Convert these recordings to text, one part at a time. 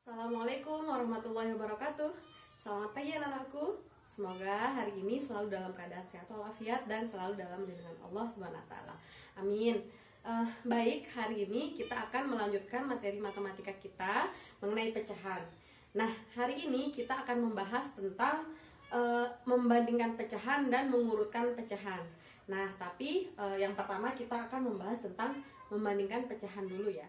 Assalamualaikum warahmatullahi wabarakatuh. Selamat pagi anak-anakku. Semoga hari ini selalu dalam keadaan sehat walafiat dan selalu dalam lindungan Allah Subhanahu wa taala. Amin. Baik, hari ini kita akan melanjutkan materi matematika kita mengenai pecahan. Nah, hari ini kita akan membahas tentang membandingkan pecahan dan mengurutkan pecahan. Nah, tapi yang pertama kita akan membahas tentang membandingkan pecahan dulu ya.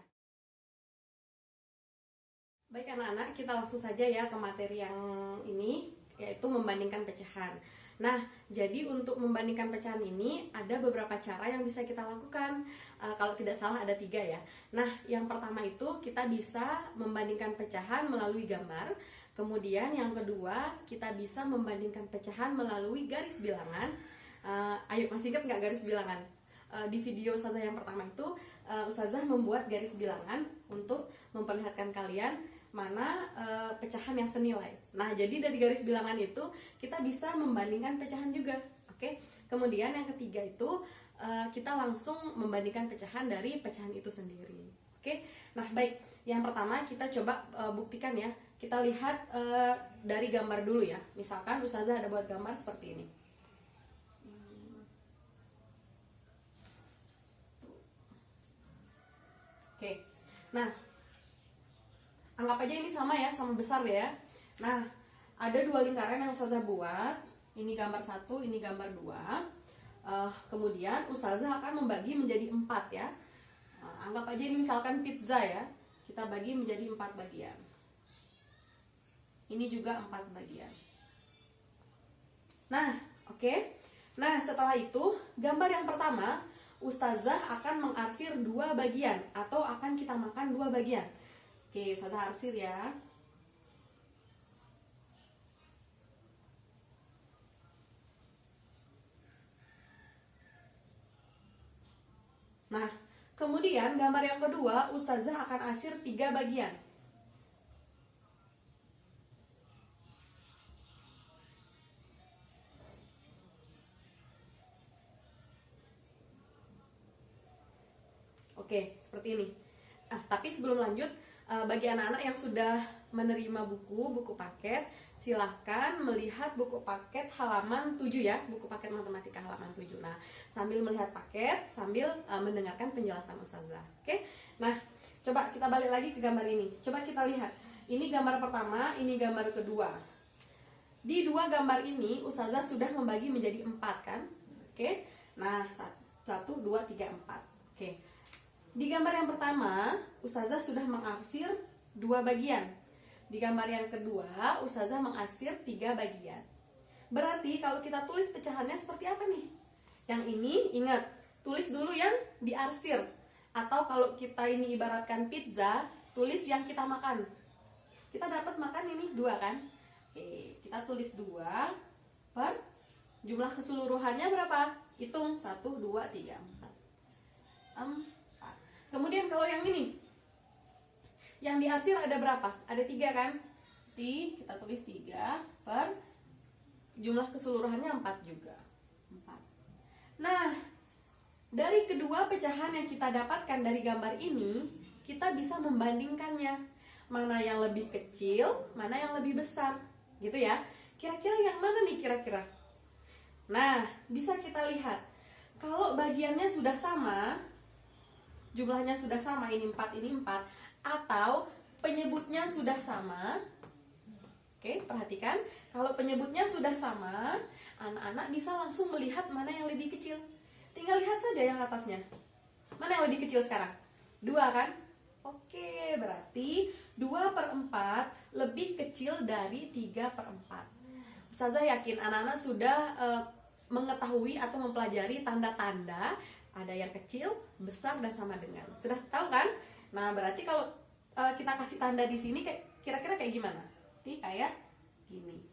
Baik anak-anak, kita langsung saja ya ke materi yang ini, yaitu membandingkan pecahan. Nah, jadi untuk membandingkan pecahan ini ada beberapa cara yang bisa kita lakukan. Kalau tidak salah ada 3 ya. Nah, yang pertama itu kita bisa membandingkan pecahan melalui gambar. Kemudian yang kedua, kita bisa membandingkan pecahan melalui garis bilangan. Ayo, masih ingat nggak garis bilangan? Di video Ustazah yang pertama itu, Ustazah membuat garis bilangan untuk memperlihatkan kalian mana pecahan yang senilai. Nah, jadi dari garis bilangan itu kita bisa membandingkan pecahan juga. Oke. Kemudian yang ketiga itu kita langsung membandingkan pecahan dari pecahan itu sendiri. Oke. Nah, baik. Yang pertama kita coba buktikan ya. Kita lihat dari gambar dulu ya. Misalkan Ustazah ada buat gambar seperti ini. Oke. Nah, anggap aja ini sama ya, sama besar ya. Nah, ada 2 lingkaran yang Ustazah buat. Ini gambar 1, ini gambar 2. Kemudian Ustazah akan membagi menjadi 4 ya. Anggap aja ini misalkan pizza ya. Kita bagi menjadi 4 bagian. Ini juga 4 bagian. Nah, oke. Nah, setelah itu, gambar yang pertama, Ustazah akan mengarsir 2 bagian atau akan kita makan 2 bagian. Oke, Ustazah arsir ya. Nah, kemudian gambar yang kedua, Ustazah akan arsir 3 bagian. Oke, seperti ini. Tapi sebelum lanjut, bagi anak-anak yang sudah menerima buku paket, silahkan melihat buku paket halaman 7 ya, buku paket matematika halaman 7. Nah, sambil melihat paket, sambil mendengarkan penjelasan Ustazah. Oke. Nah, coba kita balik lagi ke gambar ini. Coba kita lihat. Ini gambar pertama, ini gambar kedua. Di 2 gambar ini Ustazah sudah membagi menjadi 4 kan? Oke. Nah, 1 2 3 4. Oke. Di gambar yang pertama, Ustazah sudah mengarsir 2 bagian. Di gambar yang kedua, Ustazah mengarsir 3 bagian. Berarti kalau kita tulis pecahannya seperti apa nih? Yang ini, ingat, tulis dulu yang diarsir. Atau kalau kita ini ibaratkan pizza, tulis yang kita makan. Kita dapat makan ini 2 kan? Oke, kita tulis 2 per jumlah keseluruhannya berapa? Hitung 1, 2, 3, 4. Kemudian kalau yang ini, yang diarsir ada berapa? Ada 3 kan? Kita tulis 3 per jumlah keseluruhannya 4 juga. 4. Nah, dari kedua pecahan yang kita dapatkan dari gambar ini, kita bisa membandingkannya. Mana yang lebih kecil, mana yang lebih besar. Gitu ya. Kira-kira yang mana nih kira-kira? Nah, bisa kita lihat. Kalau bagiannya sudah sama, jumlahnya sudah sama, ini 4, ini 4, atau penyebutnya sudah sama. Oke, perhatikan, kalau penyebutnya sudah sama, anak-anak bisa langsung melihat mana yang lebih kecil. Tinggal lihat saja yang atasnya. Mana yang lebih kecil sekarang? 2 kan? Oke, berarti 2/4 lebih kecil dari 3/4. Ustazah yakin anak-anak sudah mengetahui atau mempelajari tanda-tanda. Ada yang kecil, besar, dan sama dengan. Sudah tahu kan? Nah, berarti kalau kita kasih tanda di sini kira-kira kayak gimana? Kayak gini.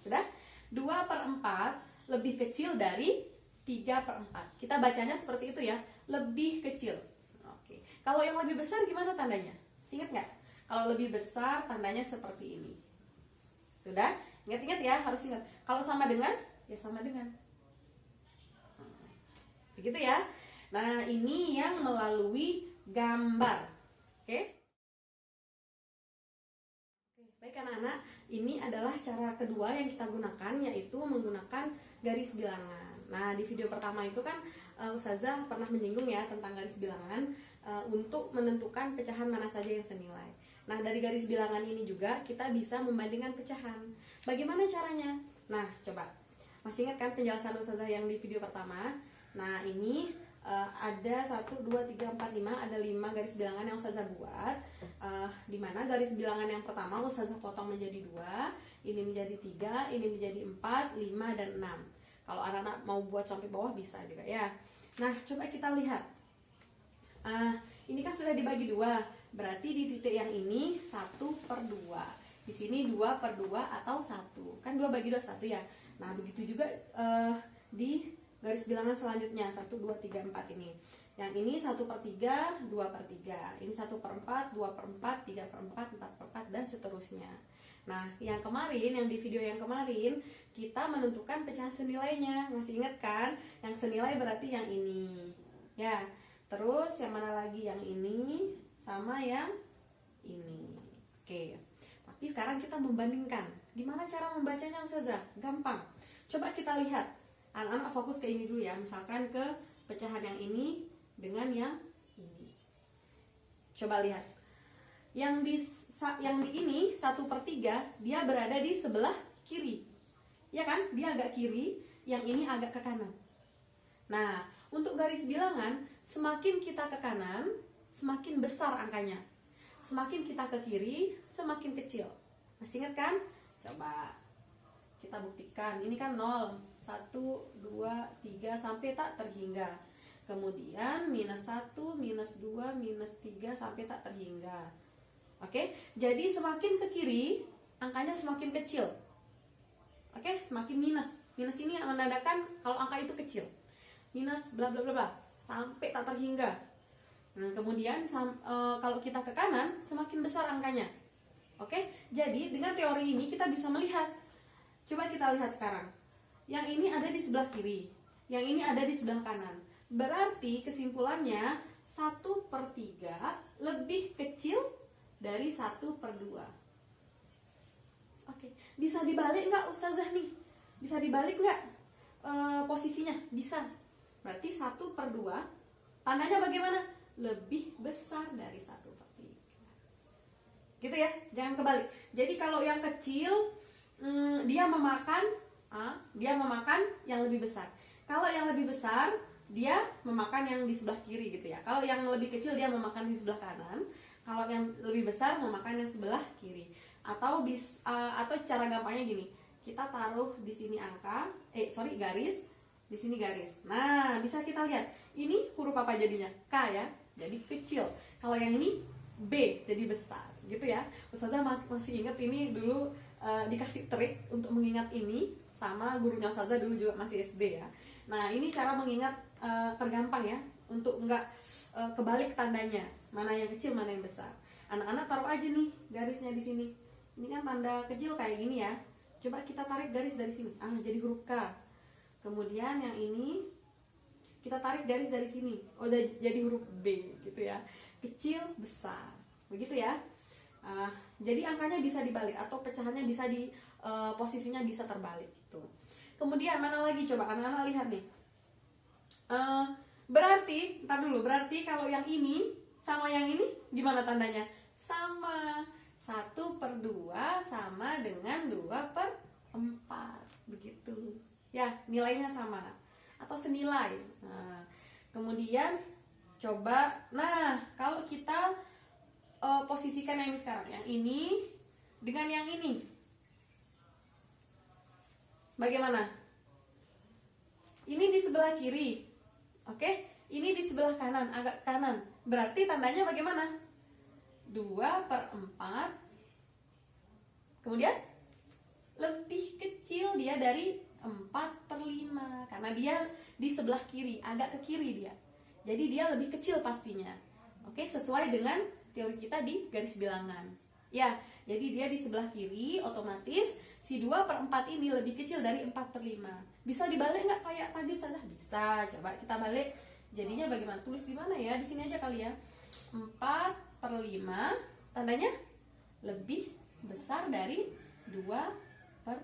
Sudah? 2/4 lebih kecil dari 3/4. Kita bacanya seperti itu ya. Lebih kecil. Oke. Kalau yang lebih besar gimana tandanya? Ingat nggak? Kalau lebih besar tandanya seperti ini. Sudah? Ingat-ingat ya, harus ingat. Kalau sama dengan, ya sama dengan. Begitu ya. Nah, ini yang melalui gambar. Oke? Baik anak-anak, ini adalah cara kedua yang kita gunakan, yaitu menggunakan garis bilangan. Nah, di video pertama itu kan Ustazah pernah menyinggung ya tentang garis bilangan untuk menentukan pecahan mana saja yang senilai. Nah, dari garis bilangan ini juga kita bisa membandingkan pecahan. Bagaimana caranya? Nah, coba. Masih ingat kan penjelasan Ustazah yang di video pertama? Nah, ini ada 1, 2, 3, 4, 5, ada 5 garis bilangan yang Ustazah buat, dimana garis bilangan yang pertama Ustazah potong menjadi 2, ini menjadi 3, ini menjadi 4, 5, dan 6. Kalau anak-anak mau buat sampai bawah bisa juga ya. Nah, coba kita lihat. Ini kan sudah dibagi 2, berarti di titik yang ini 1/2, di sini 2/2 atau 1, kan 2 bagi 2 1 ya. Nah, begitu juga di garis bilangan selanjutnya 1, 2, 3, 4 ini. Yang ini 1/3, 2/3, ini 1/4, 2/4, 3/4, 4/4, dan seterusnya. Nah, yang kemarin, yang di video yang kemarin, kita menentukan pecahan senilainya. Masih ingat kan? Yang senilai berarti yang ini. Ya, terus yang mana lagi? Yang ini sama yang ini. Oke. Tapi sekarang kita membandingkan. Gimana cara membacanya, Ustazah? Gampang. Coba kita lihat. Anak-anak fokus ke ini dulu ya, misalkan ke pecahan yang ini dengan yang ini. Coba lihat. Yang di ini 1/3 dia berada di sebelah kiri. Ya kan? Dia agak kiri, yang ini agak ke kanan. Nah, untuk garis bilangan, semakin kita ke kanan, semakin besar angkanya. Semakin kita ke kiri, semakin kecil. Masih ingat kan? Coba kita buktikan. Ini kan 0, 1, 2, 3 sampai tak terhingga. Kemudian -1, -2, -3 sampai tak terhingga. Oke, jadi semakin ke kiri angkanya semakin kecil. Oke, semakin minus. Minus ini menandakan kalau angka itu kecil. Minus bla bla bla bla sampai tak terhingga. Nah, kemudian kalau kita ke kanan semakin besar angkanya. Oke, jadi dengan teori ini kita bisa melihat. Coba kita lihat sekarang. Yang ini ada di sebelah kiri, yang ini ada di sebelah kanan. Berarti kesimpulannya 1/3 lebih kecil dari 1/2. Oke, bisa dibalik nggak Ustazah nih? Bisa dibalik nggak posisinya? Bisa. Berarti 1/2 tandanya bagaimana? Lebih besar dari 1/3. Gitu ya, jangan kebalik. Jadi kalau yang kecil dia memakan yang lebih besar. Kalau yang lebih besar, dia memakan yang di sebelah kiri gitu ya. Kalau yang lebih kecil dia memakan di sebelah kanan. Kalau yang lebih besar memakan yang sebelah kiri. Atau cara gampangnya gini. Kita taruh di sini garis, di sini garis. Nah, bisa kita lihat. Ini huruf apa jadinya? K ya. Jadi kecil. Kalau yang ini B, jadi besar gitu ya. Ustazah masih ingat ini dulu dikasih trik untuk mengingat ini sama gurunya Ustazah dulu juga masih SD ya. Nah, ini cara mengingat tergampang ya, untuk enggak kebalik tandanya, mana yang kecil mana yang besar. Anak-anak taruh aja nih garisnya di sini. Ini kan tanda kecil kayak gini ya. Coba kita tarik garis dari sini. Jadi huruf K. Kemudian yang ini kita tarik garis dari sini. Jadi huruf B gitu ya. Kecil besar. Begitu ya. Jadi angkanya bisa dibalik atau pecahannya bisa posisinya bisa terbalik gitu. Kemudian mana lagi, coba anak-anak lihat nih. Berarti kalau yang ini sama yang ini gimana tandanya? Sama. 1/2 sama dengan 2/4 begitu. Ya, nilainya sama atau senilai. Nah, kemudian coba, kalau kita posisikan yang ini sekarang, yang ini dengan yang ini, bagaimana? Ini di sebelah kiri, oke? Ini di sebelah kanan, agak kanan. Berarti tandanya bagaimana? 2/4. Kemudian lebih kecil dia dari 4/5 karena dia di sebelah kiri, agak ke kiri dia. Jadi dia lebih kecil pastinya. Oke, sesuai dengan teori kita di garis bilangan. Ya, jadi dia di sebelah kiri, otomatis si 2/4 ini lebih kecil dari 4/5. Bisa dibalik nggak kayak tadi Ustazah? Bisa. Coba kita balik. Jadinya bagaimana? Tulis di mana ya? Di sini aja kali ya. 4/5 tandanya lebih besar dari 2/4.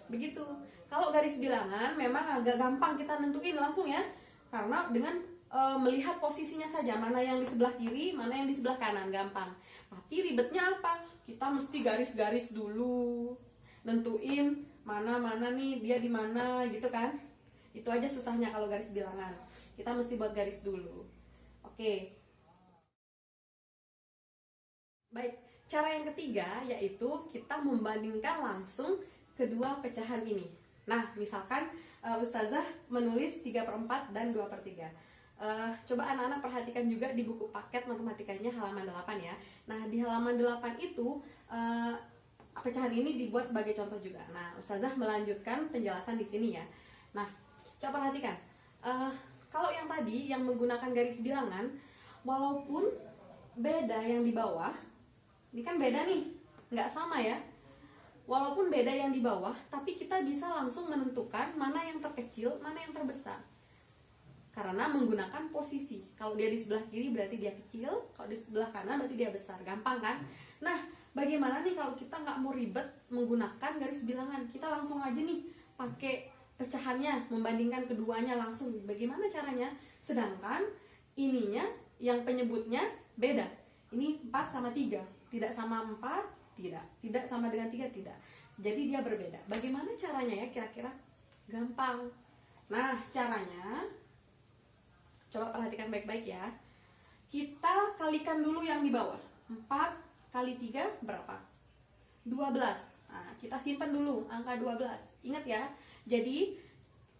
Begitu. Kalau garis bilangan memang agak gampang kita nentuin langsung ya, karena dengan melihat posisinya saja, mana yang di sebelah kiri, mana yang di sebelah kanan, gampang. Tapi ribetnya apa? Kita mesti garis-garis dulu, nentuin mana-mana nih dia di mana gitu kan. Itu aja susahnya kalau garis bilangan. Kita mesti buat garis dulu. Oke. Baik, cara yang ketiga yaitu kita membandingkan langsung kedua pecahan ini. Nah, misalkan Ustazah menulis 3/4 dan 2/3. Coba anak-anak perhatikan juga di buku paket matematikanya halaman 8 ya. Nah, di halaman 8 itu pecahan ini dibuat sebagai contoh juga. Nah, Ustazah melanjutkan penjelasan di sini ya. Nah, coba perhatikan. Kalau yang tadi yang menggunakan garis bilangan, walaupun beda yang di bawah, ini kan beda nih, nggak sama ya. Walaupun beda yang di bawah, tapi kita bisa langsung menentukan mana yang terkecil, mana yang terbesar. Karena menggunakan posisi. Kalau dia di sebelah kiri berarti dia kecil, kalau di sebelah kanan berarti dia besar. Gampang kan? Nah, bagaimana nih kalau kita nggak mau ribet menggunakan garis bilangan? Kita langsung aja nih pakai pecahannya, membandingkan keduanya langsung. Bagaimana caranya? Sedangkan ininya, yang penyebutnya beda. Ini 4 sama 3. Tidak sama 4, tidak sama dengan 3, tidak. Jadi dia berbeda. Bagaimana caranya ya kira-kira? Gampang. Nah, caranya coba perhatikan baik-baik ya. Kita kalikan dulu yang di bawah. 4 kali 3 berapa? 12. Nah, kita simpan dulu angka 12. Ingat ya. Jadi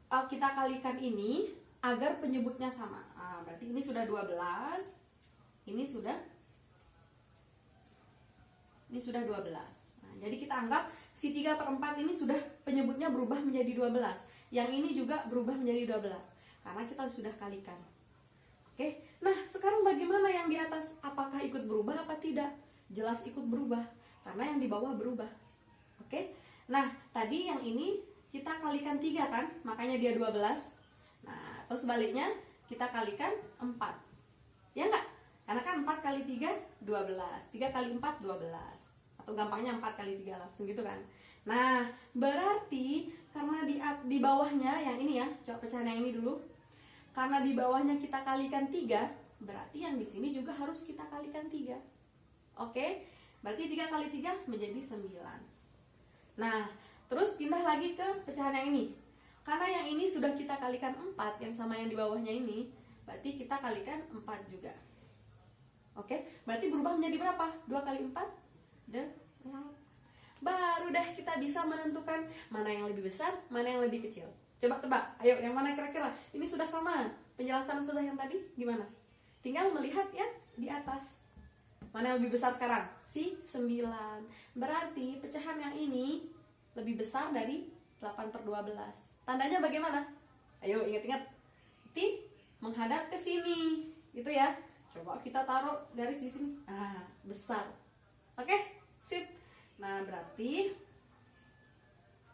kita kalikan ini agar penyebutnya sama. Nah, berarti ini sudah 12. Ini sudah 12. Nah, jadi kita anggap si 3/4 ini sudah penyebutnya berubah menjadi 12. Yang ini juga berubah menjadi 12. Karena kita sudah kalikan. Oke. Nah, sekarang bagaimana yang di atas? Apakah ikut berubah apa tidak? Jelas ikut berubah. Karena yang di bawah berubah. Oke. Nah, tadi yang ini kita kalikan 3 kan? Makanya dia 12. Nah, atau sebaliknya kita kalikan 4. Ya enggak? Karena kan 4 kali 3, 12. 3 kali 4, 12. Atau gampangnya 4 kali 3 langsung gitu kan. Nah, berarti karena di bawahnya yang ini ya, coba pecahan yang ini dulu. Karena di bawahnya kita kalikan 3, berarti yang di sini juga harus kita kalikan 3. Oke? Berarti 3 kali 3 menjadi 9. Nah, terus pindah lagi ke pecahan yang ini. Karena yang ini sudah kita kalikan 4, yang sama yang di bawahnya ini, berarti kita kalikan 4 juga. Oke, berarti berubah menjadi berapa? 2 kali 4? 8. Baru deh kita bisa menentukan mana yang lebih besar, mana yang lebih kecil. Coba tebak, ayo yang mana kira-kira? Ini sudah sama penjelasan sudah yang tadi, gimana? Tinggal melihat ya di atas. Mana yang lebih besar sekarang? Si 9. Berarti pecahan yang ini lebih besar dari 8/12. Tandanya bagaimana? Ayo ingat-ingat. Berarti menghadap ke sini, gitu ya. Coba kita taruh garis di sini. Ah, besar. Oke, sip. Nah, berarti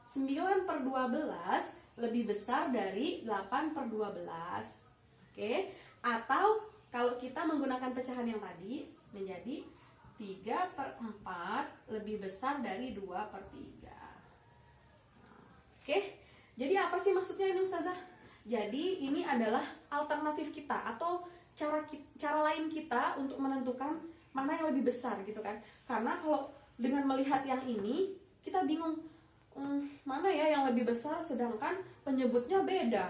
9/12 lebih besar dari 8/12. Oke, atau kalau kita menggunakan pecahan yang tadi menjadi 3/4 lebih besar dari 2/3. Oke, jadi apa sih maksudnya ini Ustazah? Jadi ini adalah alternatif kita atau cara lain kita untuk menentukan mana yang lebih besar gitu kan. Karena kalau dengan melihat yang ini kita bingung mana ya yang lebih besar sedangkan penyebutnya beda.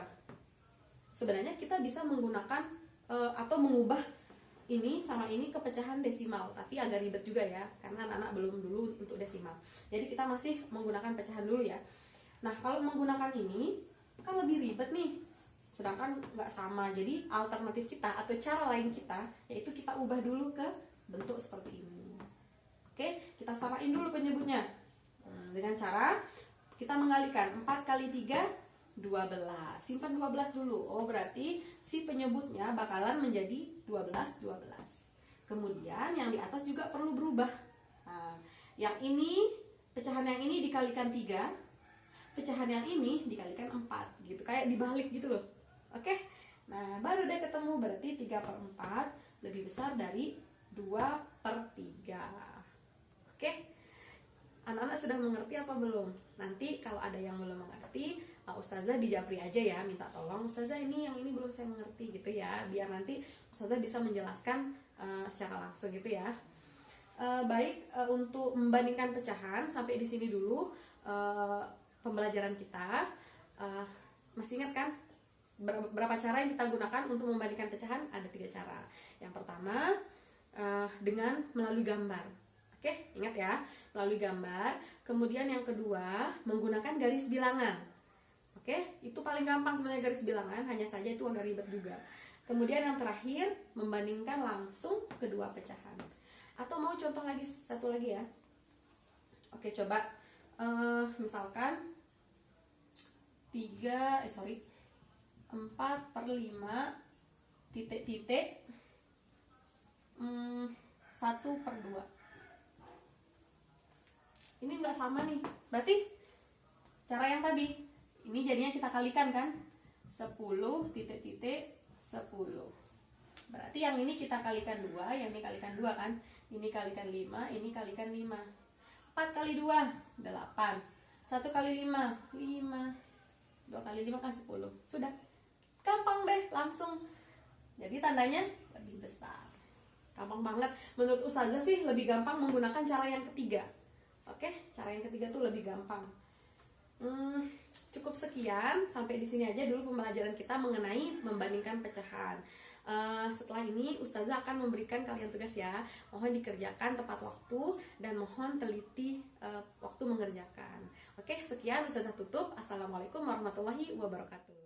Sebenarnya kita bisa menggunakan atau mengubah ini sama ini ke pecahan desimal, tapi agak ribet juga ya karena anak-anak belum dulu untuk desimal. Jadi kita masih menggunakan pecahan dulu ya. Nah, kalau menggunakan ini kan lebih ribet nih. Sedangkan nggak sama. Jadi alternatif kita atau cara lain kita yaitu kita ubah dulu ke bentuk seperti ini. Oke, kita samain dulu penyebutnya. Dengan cara kita mengalihkan 4 kali 3 12. Simpan 12 dulu. Oh, berarti si penyebutnya bakalan menjadi 12. Kemudian yang di atas juga perlu berubah. Nah, yang ini, pecahan yang ini dikalikan 3, pecahan yang ini dikalikan 4 gitu. Kayak dibalik gitu loh. Oke. Nah, baru deh ketemu berarti 3/4 lebih besar dari 2/3. Oke? Anak-anak sudah mengerti apa belum? Nanti kalau ada yang belum mengerti, Ustazah di Japri aja ya, minta tolong Ustazah ini yang ini belum saya mengerti gitu ya, biar nanti Ustazah bisa menjelaskan secara langsung gitu ya. Baik, untuk membandingkan pecahan sampai di sini dulu pembelajaran kita. Masih ingat kan berapa cara yang kita gunakan untuk membandingkan pecahan? Ada 3 cara. Yang pertama dengan melalui gambar. Oke, ingat ya, melalui gambar. Kemudian yang kedua, menggunakan garis bilangan. Oke, itu paling gampang sebenarnya garis bilangan, hanya saja itu agak ribet juga. Kemudian yang terakhir, membandingkan langsung kedua pecahan. Atau mau contoh lagi, satu lagi ya. Oke, coba misalkan 4/5 titik-titik 1/2. Ini nggak sama nih, berarti cara yang tadi ini jadinya kita kalikan kan, 10 titik-titik 10. Berarti yang ini kita kalikan 2, yang ini kalikan 2 kan, ini kalikan 5, ini kalikan 5. 4 kali 2 8, 1 kali 5 5, 2 kali 5 kan 10. Sudah, gampang deh, langsung. Jadi tandanya lebih besar. Gampang banget. Menurut Ustazah sih lebih gampang menggunakan cara yang ketiga. Oke, cara yang ketiga tuh lebih gampang. Cukup sekian, sampai di sini aja dulu pembelajaran kita mengenai membandingkan pecahan. Setelah ini Ustazah akan memberikan kalian tugas ya. Mohon dikerjakan tepat waktu dan mohon teliti waktu mengerjakan. Oke, sekian Ustazah tutup. Assalamualaikum warahmatullahi wabarakatuh.